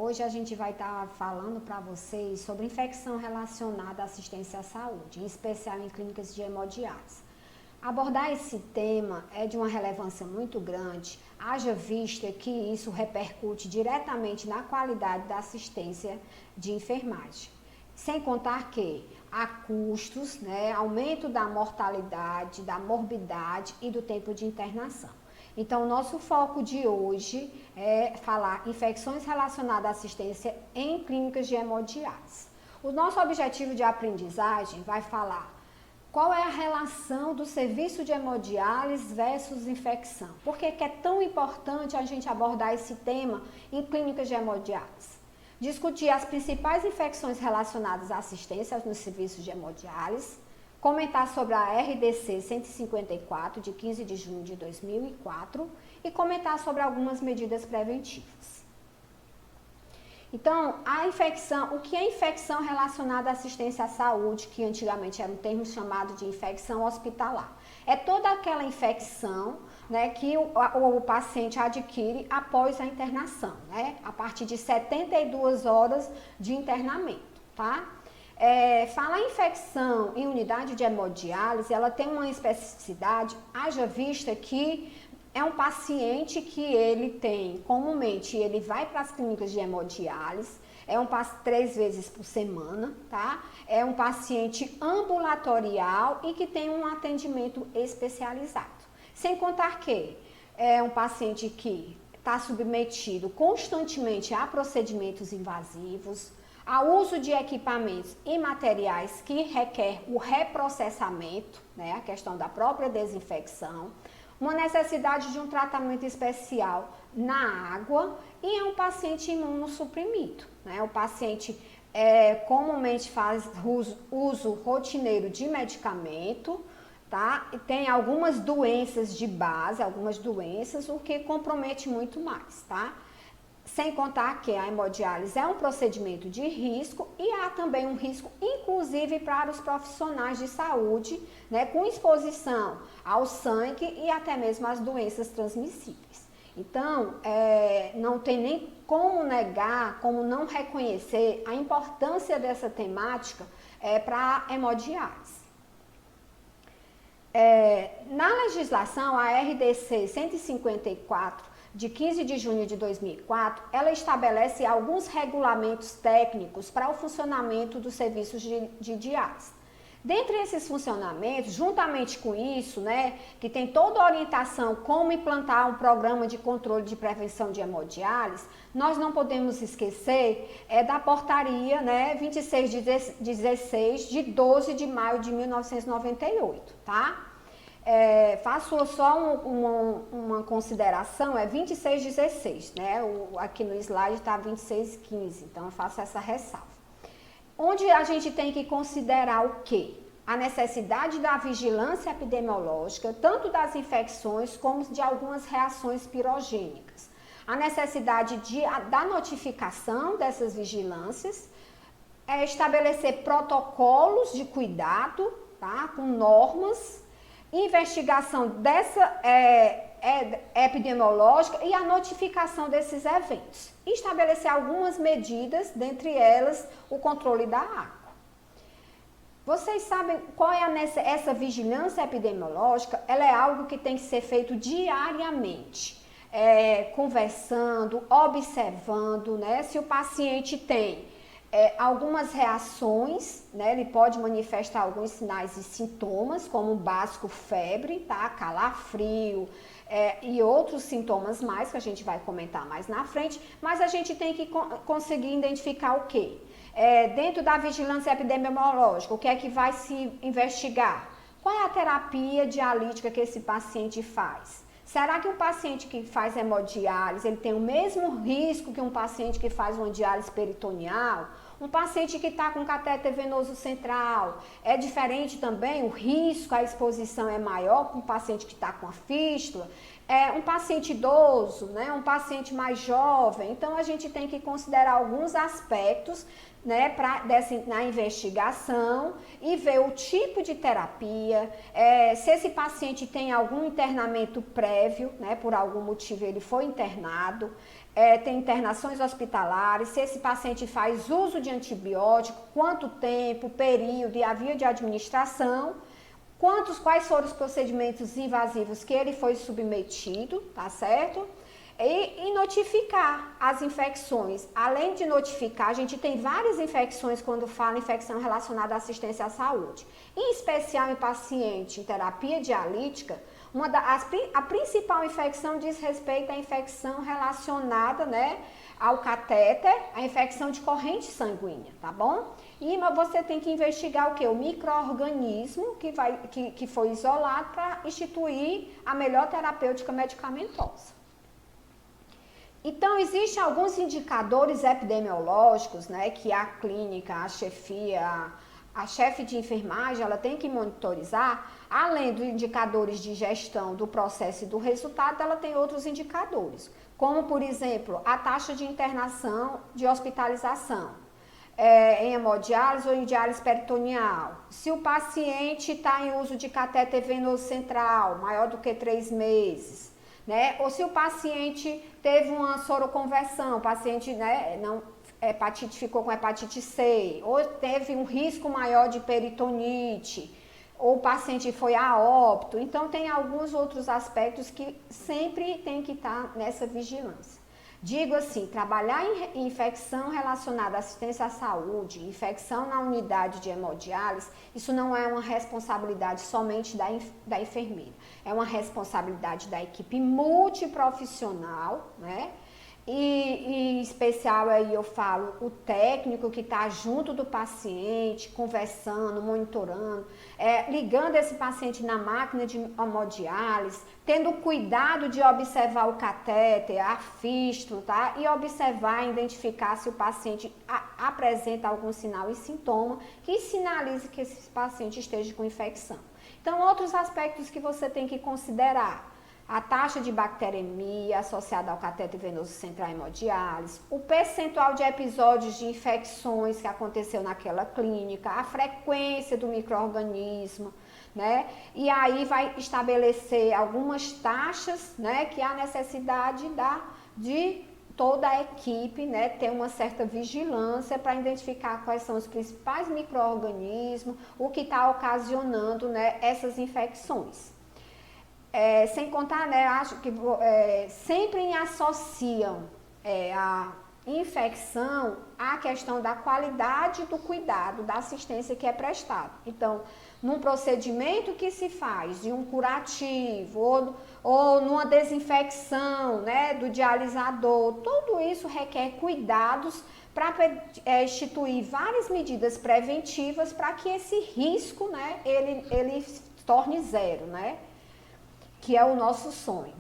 Hoje a gente vai estar falando para vocês sobre infecção relacionada à assistência à saúde, em especial em clínicas de hemodiálise. Abordar esse tema é de uma relevância muito grande, haja vista que isso repercute diretamente na qualidade da assistência de enfermagem. Sem contar que há custos, aumento da mortalidade, da morbidade e do tempo de internação. Então, o nosso foco de hoje é falar infecções relacionadas à assistência em clínicas de hemodiálise. O nosso objetivo de aprendizagem vai falar qual é a relação do serviço de hemodiálise versus infecção. Por que é tão importante a gente abordar esse tema em clínicas de hemodiálise? Discutir as principais infecções relacionadas à assistência nos serviços de hemodiálise, comentar sobre a RDC 154, de 15 de junho de 2004, e comentar sobre algumas medidas preventivas. Então, a infecção, o que é infecção relacionada à assistência à saúde, que antigamente era um termo chamado de infecção hospitalar? É toda aquela infecção, que o paciente adquire após a internação, a partir de 72 horas de internamento, tá? Falar em infecção em unidade de hemodiálise, ela tem uma especificidade, haja vista que é um paciente que ele tem, comumente, ele vai para as clínicas de hemodiálise, 3 vezes por semana, tá? É um paciente ambulatorial e que tem um atendimento especializado. Sem contar que é um paciente que está submetido constantemente a procedimentos invasivos, ao uso de equipamentos e materiais que requer o reprocessamento, a questão da própria desinfecção, uma necessidade de um tratamento especial na água e é um paciente imunossuprimido. O paciente comumente faz uso rotineiro de medicamento, tá? E tem algumas doenças de base, o que compromete muito mais, tá? Sem contar que a hemodiálise é um procedimento de risco e há também um risco, inclusive, para os profissionais de saúde, com exposição ao sangue e até mesmo às doenças transmissíveis. Então, não tem nem como negar, como não reconhecer a importância dessa temática para a hemodiálise. Na legislação, a RDC 154, de 15 de junho de 2004, ela estabelece alguns regulamentos técnicos para o funcionamento dos serviços de diálise. Dentre esses funcionamentos, juntamente com isso, que tem toda a orientação como implantar um programa de controle de prevenção de hemodiálise, nós não podemos esquecer da portaria 2616 de 12 de maio de 1998, tá? Faço só uma consideração, 2616, aqui no slide está 2615, então eu faço essa ressalva. Onde a gente tem que considerar o quê? A necessidade da vigilância epidemiológica, tanto das infecções como de algumas reações pirogênicas. A necessidade da notificação dessas vigilâncias, estabelecer protocolos de cuidado, tá? Com normas, investigação dessa epidemiológica e a notificação desses eventos. Estabelecer algumas medidas, dentre elas o controle da água. Vocês sabem qual é essa vigilância epidemiológica? Ela é algo que tem que ser feito diariamente, conversando, observando, se o paciente tem algumas reações, ele pode manifestar alguns sinais e sintomas, como básico febre, tá? Calafrio e outros sintomas mais, que a gente vai comentar mais na frente, mas a gente tem que conseguir identificar o quê? Dentro da vigilância epidemiológica, o que é que vai se investigar? Qual é a terapia dialítica que esse paciente faz? Será que um paciente que faz hemodiálise, ele tem o mesmo risco que um paciente que faz uma diálise peritoneal? Um paciente que está com catéter venoso central, é diferente também? O risco, a exposição é maior para um paciente que está com a fístula? um paciente idoso, né, um paciente mais jovem. Então, a gente tem que considerar alguns aspectos, né, na investigação e ver o tipo de terapia, se esse paciente tem algum internamento prévio, né, por algum motivo ele foi internado, tem internações hospitalares, se esse paciente faz uso de antibiótico, quanto tempo, período e a via de administração, quais foram os procedimentos invasivos que ele foi submetido, tá certo? E notificar as infecções. Além de notificar, a gente tem várias infecções quando fala infecção relacionada à assistência à saúde. Em especial em paciente em terapia dialítica, a principal infecção diz respeito à infecção relacionada, né, ao catéter, a infecção de corrente sanguínea, tá bom? E você tem que investigar o que? O micro-organismo que foi isolado para instituir a melhor terapêutica medicamentosa. Então, existem alguns indicadores epidemiológicos, né, que a clínica, a chefia, a chefe de enfermagem, ela tem que monitorizar. Além dos indicadores de gestão do processo e do resultado, ela tem outros indicadores, como, por exemplo, a taxa de internação de hospitalização em hemodiálise ou em diálise peritoneal. Se o paciente está em uso de catéter venoso central, maior do que 3 meses, né? Ou se o paciente teve uma soroconversão, o paciente, né, hepatite ficou com hepatite C, ou teve um risco maior de peritonite, ou o paciente foi a óbito. Então, tem alguns outros aspectos que sempre tem que estar nessa vigilância. Digo assim, trabalhar em infecção relacionada à assistência à saúde, infecção na unidade de hemodiálise, isso não é uma responsabilidade somente da enfermeira, é uma responsabilidade da equipe multiprofissional, né? E em especial aí eu falo o técnico que está junto do paciente, conversando, monitorando, ligando esse paciente na máquina de hemodiálise, tendo cuidado de observar o catéter, a fístula, tá? E observar, identificar se o paciente apresenta algum sinal e sintoma que sinalize que esse paciente esteja com infecção. Então, outros aspectos que você tem que considerar: a taxa de bacteremia associada ao catéter venoso central hemodiálise, o percentual de episódios de infecções que aconteceu naquela clínica, a frequência do micro-organismo, né? E aí vai estabelecer algumas taxas, né, que há necessidade de toda a equipe, né, ter uma certa vigilância para identificar quais são os principais micro-organismos, o que está ocasionando, né, essas infecções. Sem contar, né, acho que sempre associam a infecção à questão da qualidade do cuidado, da assistência que é prestada. Então, num procedimento que se faz de um curativo ou numa desinfecção, né, do dialisador, tudo isso requer cuidados para instituir várias medidas preventivas para que esse risco, né, ele torne zero, né? Que é o nosso sonho.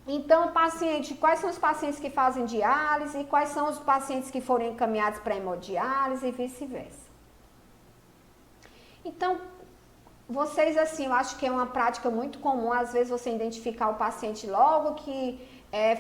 Então, quais são os pacientes que fazem diálise, quais são os pacientes que foram encaminhados para hemodiálise e vice-versa. Então, vocês, assim, eu acho que é uma prática muito comum, às vezes você identificar o paciente logo que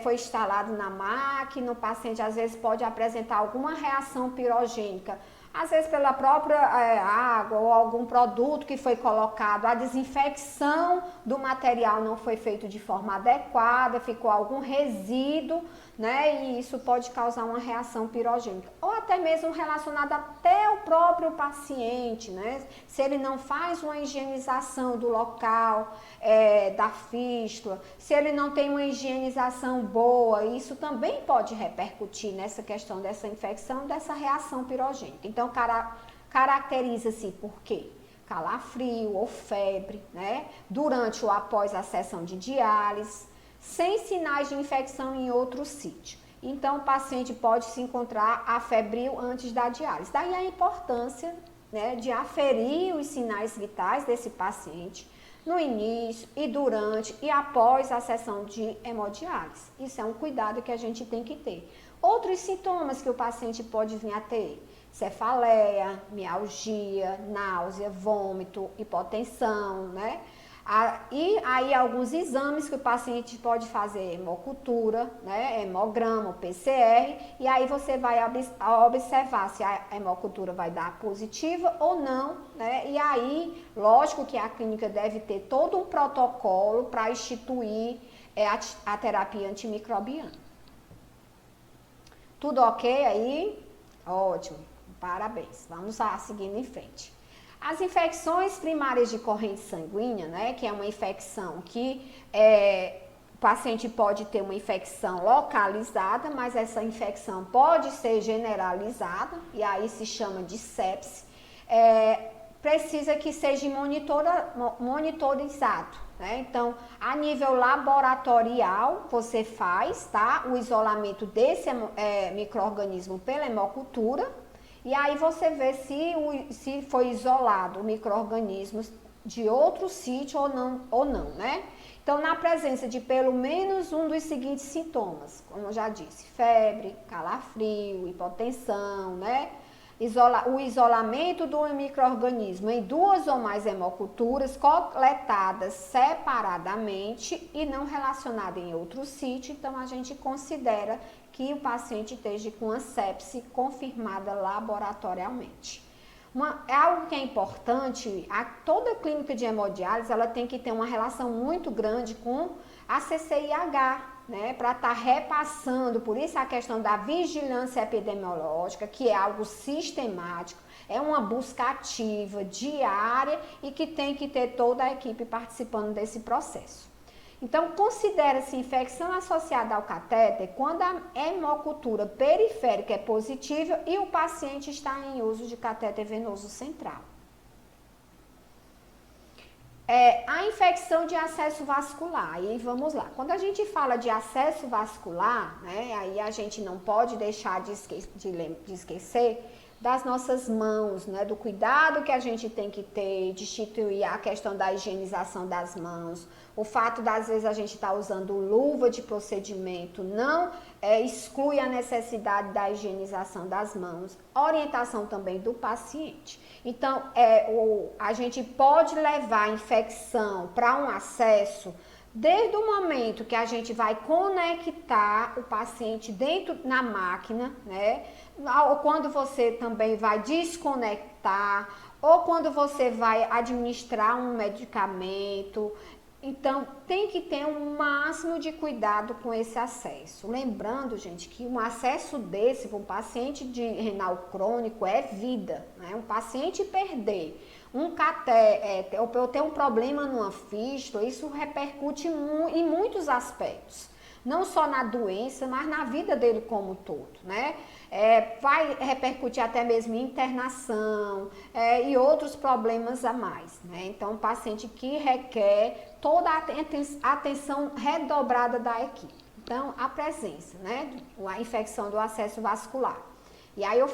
foi instalado na máquina, o paciente às vezes pode apresentar alguma reação pirogênica, às vezes pela própria água ou algum produto que foi colocado, a desinfecção do material não foi feita de forma adequada, ficou algum resíduo, né? E isso pode causar uma reação pirogênica. Ou até mesmo relacionado até ao próprio paciente, né? Se ele não faz uma higienização do local da fístula, se ele não tem uma higienização boa, isso também pode repercutir nessa questão dessa infecção, dessa reação pirogênica. Então, caracteriza-se por quê? Calafrio ou febre, né? Durante ou após a sessão de diálise, sem sinais de infecção em outro sítio. Então, o paciente pode se encontrar afebril antes da diálise. Daí a importância, né, de aferir os sinais vitais desse paciente no início e durante e após a sessão de hemodiálise. Isso é um cuidado que a gente tem que ter. Outros sintomas que o paciente pode vir a ter: cefaleia, mialgia, náusea, vômito, hipotensão, né? E aí alguns exames que o paciente pode fazer, hemocultura, né, hemograma, PCR, e aí você vai observar se a hemocultura vai dar positiva ou não, né, e aí, lógico que a clínica deve ter todo um protocolo para instituir a terapia antimicrobiana. Tudo ok aí? Ótimo, parabéns. Vamos lá, seguindo em frente. As infecções primárias de corrente sanguínea, né, que é uma infecção que o paciente pode ter uma infecção localizada, mas essa infecção pode ser generalizada, e aí se chama de sepse, precisa que seja monitorizado, né? Então, a nível laboratorial, você faz, tá, o isolamento desse micro-organismo pela hemocultura, e aí você vê se foi isolado o micro-organismo de outro sítio ou não, né? Então, na presença de pelo menos um dos seguintes sintomas, como eu já disse, febre, calafrio, hipotensão, né? O isolamento do micro-organismo em 2 ou mais hemoculturas coletadas separadamente e não relacionada em outro sítio, então a gente considera que o paciente esteja com a sepse confirmada laboratorialmente. Algo que é importante, toda clínica de hemodiálise ela tem que ter uma relação muito grande com a CCIH, né, para estar repassando, por isso a questão da vigilância epidemiológica, que é algo sistemático, é uma busca ativa, diária e que tem que ter toda a equipe participando desse processo. Então, considera-se infecção associada ao catéter quando a hemocultura periférica é positiva e o paciente está em uso de catéter venoso central. A infecção de acesso vascular, e vamos lá, quando a gente fala de acesso vascular, né, aí a gente não pode deixar de esquecer das nossas mãos, né, do cuidado que a gente tem que ter, de instituir a questão da higienização das mãos, o fato das vezes a gente estar usando luva de procedimento não exclui a necessidade da higienização das mãos, orientação também do paciente. Então, a gente pode levar a infecção para um acesso desde o momento que a gente vai conectar o paciente dentro na máquina, né? Ou quando você também vai desconectar, ou quando você vai administrar um medicamento. Então, tem que ter um máximo de cuidado com esse acesso. Lembrando, gente, que um acesso desse para um paciente de renal crônico é vida, né? Um paciente perder um catéter, ou eu ter um problema numa fístula, isso repercute em muitos aspectos. Não só na doença, mas na vida dele como um todo, né? Vai repercutir até mesmo em internação e outros problemas a mais, né? Então, um paciente que requer toda a atenção redobrada da equipe. Então, a presença, né? A infecção do acesso vascular. E aí eu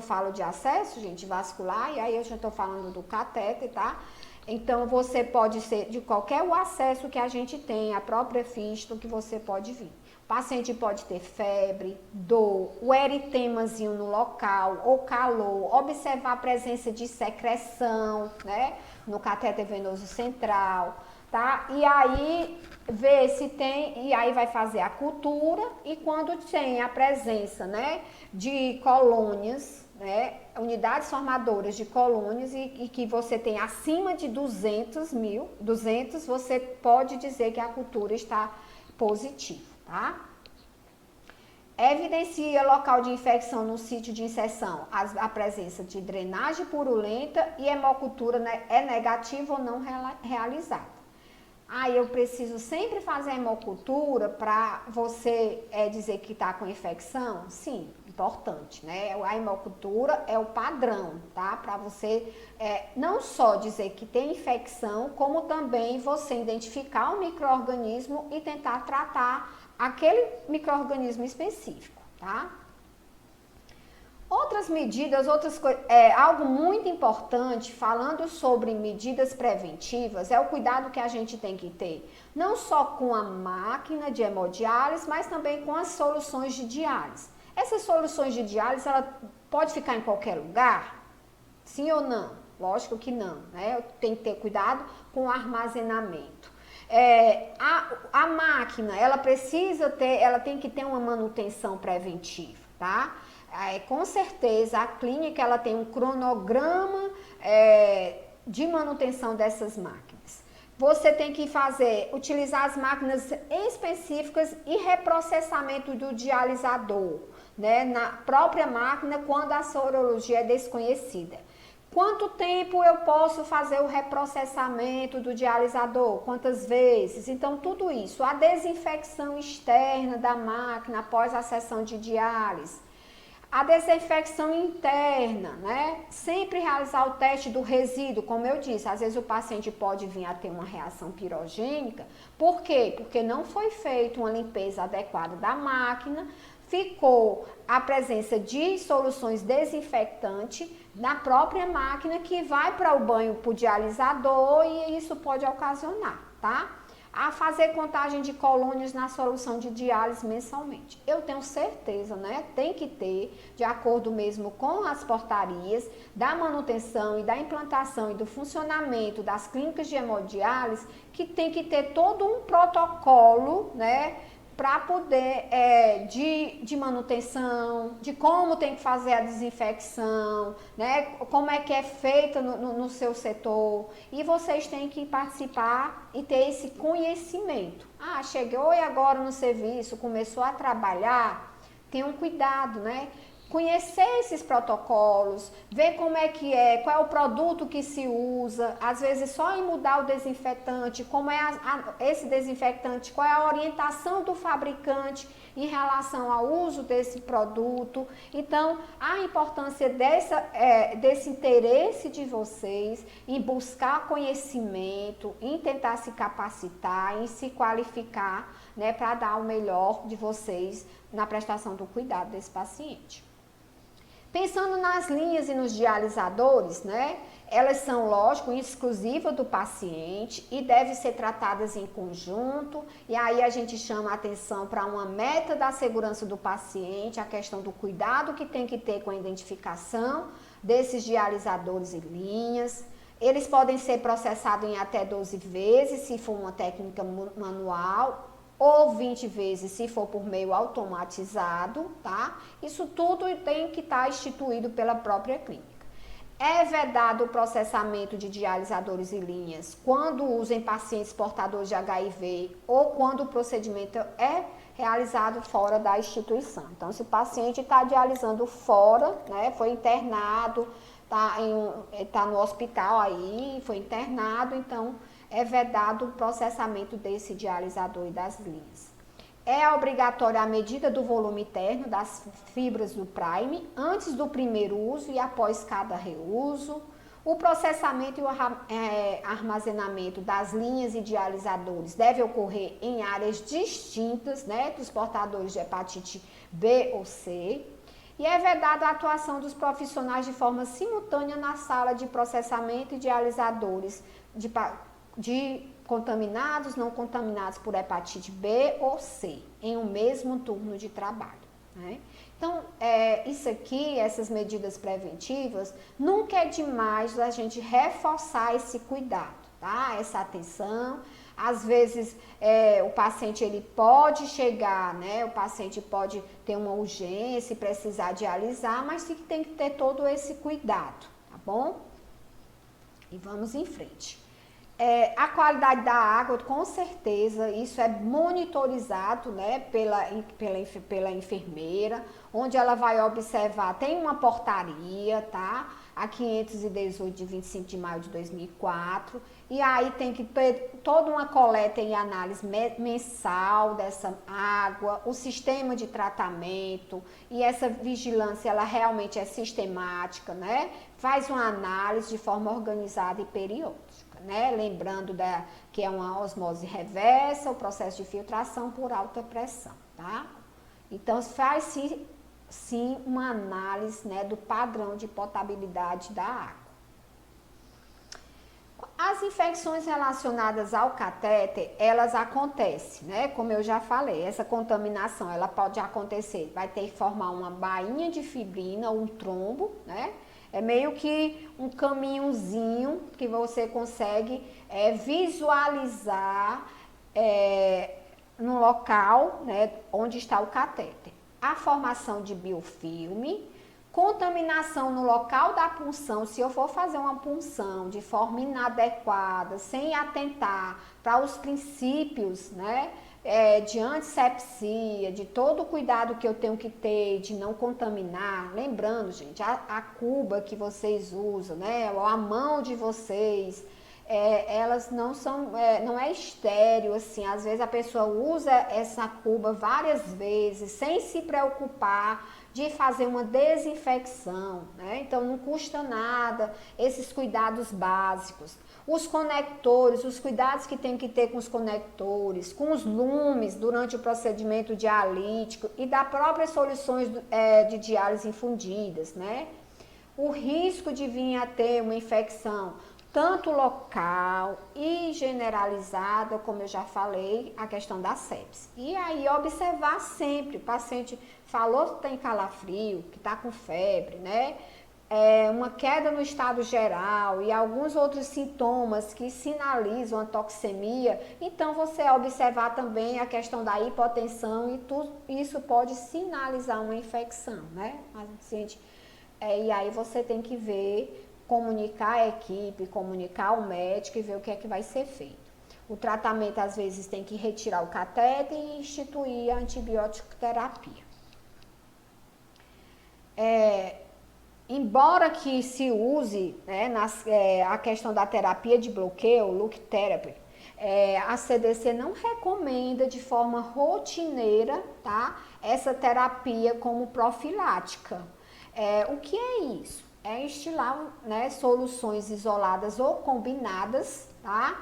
falo de acesso, gente, vascular, e aí eu já estou falando do catéter, tá? Então, você pode ser de qualquer acesso que a gente tem, a própria fístula que você pode vir. O paciente pode ter febre, dor, o eritemazinho no local, ou calor, observar a presença de secreção, né, no catéter venoso central, tá? E aí, ver se tem, e aí vai fazer a cultura, e quando tem a presença, né, de colônias, né, unidades formadoras de colônias e que você tem acima de 200, você pode dizer que a cultura está positiva, tá? Evidencia local de infecção no sítio de inserção a presença de drenagem purulenta e hemocultura é negativa ou não realizada. Aí eu preciso sempre fazer a hemocultura para você dizer que está com infecção? Sim, importante, né? A hemocultura é o padrão, tá? Para você não só dizer que tem infecção, como também você identificar o micro-organismo e tentar tratar aquele micro-organismo específico, tá? Outras medidas, algo muito importante, falando sobre medidas preventivas, é o cuidado que a gente tem que ter, não só com a máquina de hemodiálise, mas também com as soluções de diálise. Essas soluções de diálise, ela pode ficar em qualquer lugar? Sim ou não? lógico que não, né? Tem que ter cuidado com o armazenamento. A máquina, ela tem que ter uma manutenção preventiva, tá? Com certeza a clínica ela tem um cronograma de manutenção dessas máquinas. Você tem que utilizar as máquinas específicas e reprocessamento do dialisador, né, na própria máquina quando a sorologia é desconhecida. Quanto tempo eu posso fazer o reprocessamento do dialisador? Quantas vezes? Então, tudo isso. A desinfecção externa da máquina após a sessão de diálise. A desinfecção interna, né? Sempre realizar o teste do resíduo, como eu disse, às vezes o paciente pode vir a ter uma reação pirogênica. Por quê? Porque não foi feita uma limpeza adequada da máquina, ficou a presença de soluções desinfectantes na própria máquina que vai para o banho para o dialisador e isso pode ocasionar, tá? A fazer contagem de colônias na solução de diálise mensalmente. Eu tenho certeza, né? Tem que ter, de acordo mesmo com as portarias da manutenção e da implantação e do funcionamento das clínicas de hemodiálise, que tem que ter todo um protocolo, né? Para poder, de manutenção, de como tem que fazer a desinfecção, né? Como é que é feita no seu setor. E vocês têm que participar e ter esse conhecimento. Chegou e agora no serviço, começou a trabalhar, tenham cuidado, né? Conhecer esses protocolos, ver como é que qual é o produto que se usa, às vezes só em mudar o desinfetante, como é esse desinfetante, qual é a orientação do fabricante em relação ao uso desse produto. Então, a importância desse interesse de vocês em buscar conhecimento, em tentar se capacitar, em se qualificar, né, para dar o melhor de vocês na prestação do cuidado desse paciente. Pensando nas linhas e nos dialisadores, né? Elas são, lógico, exclusivas do paciente e devem ser tratadas em conjunto. E aí a gente chama a atenção para uma meta da segurança do paciente, a questão do cuidado que tem que ter com a identificação desses dialisadores e linhas. Eles podem ser processados em até 12 vezes, se for uma técnica manual, ou 20 vezes se for por meio automatizado, tá? Isso tudo tem que estar instituído pela própria clínica. É vedado o processamento de dialisadores e linhas quando usam em pacientes portadores de HIV ou quando o procedimento é realizado fora da instituição. Então, se o paciente está dialisando fora, né, foi internado, tá no hospital aí, foi internado, então é vedado o processamento desse dialisador e das linhas. É obrigatória a medida do volume interno das fibras do Prime antes do primeiro uso e após cada reuso. O processamento e o armazenamento das linhas e dialisadores deve ocorrer em áreas distintas, né, dos portadores de hepatite B ou C. E é vedada a atuação dos profissionais de forma simultânea na sala de processamento e dialisadores de contaminados, não contaminados por hepatite B ou C, em um mesmo turno de trabalho, né? Então, isso aqui, essas medidas preventivas, nunca é demais a gente reforçar esse cuidado, tá? Essa atenção. Às vezes, o paciente ele pode chegar, né? O paciente pode ter uma urgência e precisar dialisar, mas tem que ter todo esse cuidado, tá bom? E vamos em frente. A qualidade da água, com certeza, isso é monitorizado, né, pela enfermeira, onde ela vai observar, tem uma portaria, tá? A 518 de 25 de maio de 2004, e aí tem que ter toda uma coleta e análise mensal dessa água, o sistema de tratamento, e essa vigilância, ela realmente é sistemática, né? Faz uma análise de forma organizada e periódica. Né? Lembrando que é uma osmose reversa, o processo de filtração por alta pressão, tá? Então, faz-se sim uma análise, né, do padrão de potabilidade da água. As infecções relacionadas ao catéter, elas acontecem, né? Como eu já falei, essa contaminação, ela pode acontecer, vai ter que formar uma bainha de fibrina, um trombo, né? É meio que um caminhozinho que você consegue visualizar no local, né, onde está o catéter. A formação de biofilme, contaminação no local da punção, se eu for fazer uma punção de forma inadequada, sem atentar para os princípios, né, de antissepsia, de todo o cuidado que eu tenho que ter de não contaminar. Lembrando, gente, a cuba que vocês usam, né, ou a mão de vocês, elas não são, não é estéril, assim, às vezes a pessoa usa essa cuba várias vezes, sem se preocupar de fazer uma desinfecção, né? Então não custa nada esses cuidados básicos. Os conectores, os cuidados que tem que ter com os conectores, com os lumes durante o procedimento dialítico e das próprias soluções de diálise infundidas, né? O risco de vir a ter uma infecção tanto local e generalizada, como eu já falei, a questão da sepse. E aí observar sempre, o paciente falou que tem calafrio, que está com febre, né? Uma queda no estado geral e alguns outros sintomas que sinalizam a toxemia, então você observar também a questão da hipotensão e tudo isso pode sinalizar uma infecção, né? A paciente, e aí você tem que ver, comunicar a equipe, comunicar o médico e ver o que é que vai ser feito. O tratamento às vezes tem que retirar o catéter e instituir a antibiótico terapia. Embora que se use, né, a questão da terapia de bloqueio, look therapy, a CDC não recomenda de forma rotineira, tá, essa terapia como profilática. O que é isso? É estilar, né, soluções isoladas ou combinadas, tá,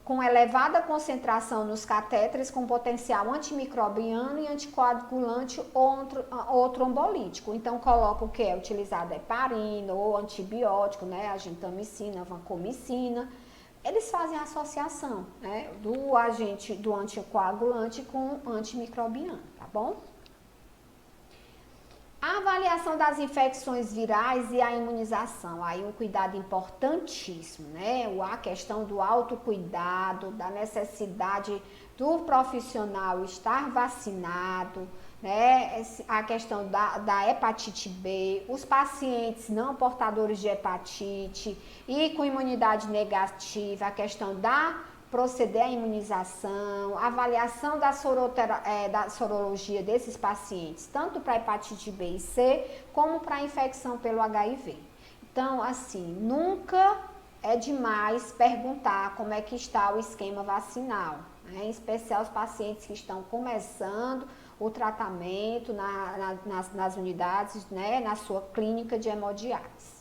com elevada concentração nos catéteres com potencial antimicrobiano e anticoagulante ou trombolítico. Então, coloca o que é utilizado heparina ou antibiótico, né, a gentamicina, vancomicina. Eles fazem a associação, né, do agente do anticoagulante com antimicrobiano, tá bom? A avaliação das infecções virais e a imunização, aí um cuidado importantíssimo, né? A questão do autocuidado, da necessidade do profissional estar vacinado, né? A questão da hepatite B, os pacientes não portadores de hepatite e com imunidade negativa, a questão da proceder à imunização, avaliação da sorologia desses pacientes, tanto para hepatite B e C, como para a infecção pelo HIV. Então, assim, nunca é demais perguntar como é que está o esquema vacinal, né? Em especial os pacientes que estão começando o tratamento nas unidades, né, na sua clínica de hemodiálise.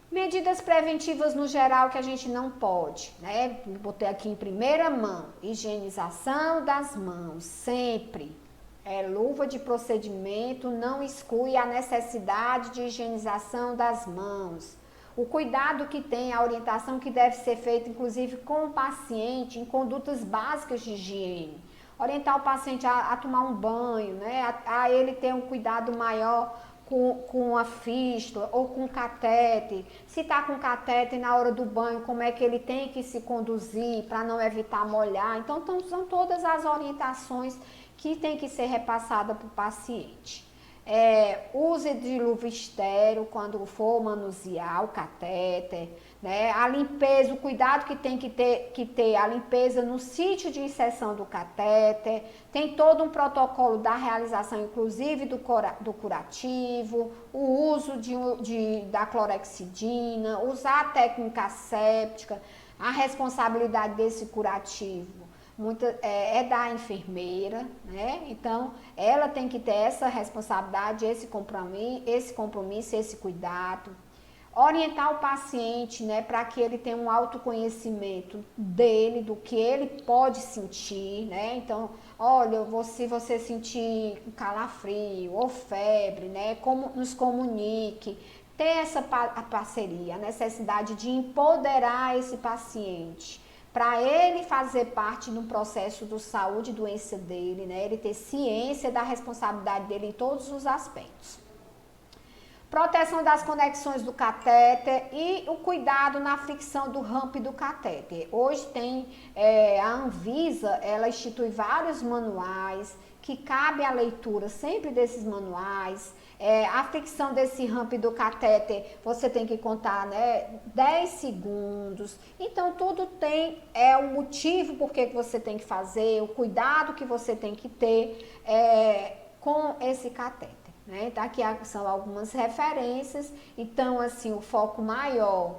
Medidas preventivas no geral que a gente não pode, né? Botei aqui em primeira mão, higienização das mãos, sempre. Luva de procedimento não exclui a necessidade de higienização das mãos. O cuidado que tem, a orientação que deve ser feita, inclusive com o paciente, em condutas básicas de higiene. Orientar o paciente a tomar um banho, né? A ele ter um cuidado maior com a fístula ou com catéter. Se está com catéter na hora do banho, como é que ele tem que se conduzir para não evitar molhar. Então, são todas as orientações que tem que ser repassada para o paciente. Use de luva estéril quando for manusear o catéter, né? A limpeza, o cuidado que tem que ter a limpeza no sítio de inserção do catéter, tem todo um protocolo da realização, inclusive do curativo, o uso da clorexidina, usar a técnica séptica, a responsabilidade desse curativo é da enfermeira, né? Então, ela tem que ter essa responsabilidade, esse compromisso, esse cuidado. Orientar o paciente, né, para que ele tenha um autoconhecimento dele, do que ele pode sentir, né? Então, olha, se você sentir um calafrio ou febre, né, como nos comunique. Ter essa parceria, a necessidade de empoderar esse paciente, para ele fazer parte do processo do saúde e doença dele, né? Ele ter ciência da responsabilidade dele em todos os aspectos. proteção das conexões do catéter e o cuidado na fricção do ramp do catéter. Hoje tem a Anvisa, ela institui vários manuais que cabe a leitura sempre desses manuais. A fricção desse ramp do catéter, você tem que contar, né, 10 segundos. Então, tudo tem o motivo por que você tem que fazer, o cuidado que você tem que ter com esse catéter. Né? Então, aqui são algumas referências. Então, assim, o foco maior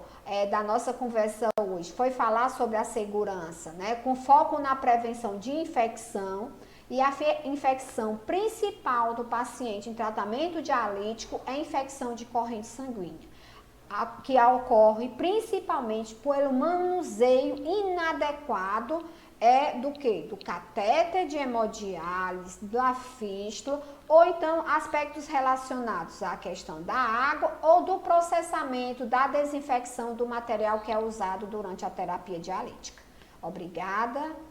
da nossa conversa hoje foi falar sobre a segurança, né? Com foco na prevenção de infecção. E a infecção principal do paciente em tratamento dialítico é a infecção de corrente sanguínea, que ocorre principalmente pelo manuseio inadequado do que? Do catéter de hemodiálise, da fístula, ou então aspectos relacionados à questão da água ou do processamento, da desinfecção do material que é usado durante a terapia dialítica. Obrigada.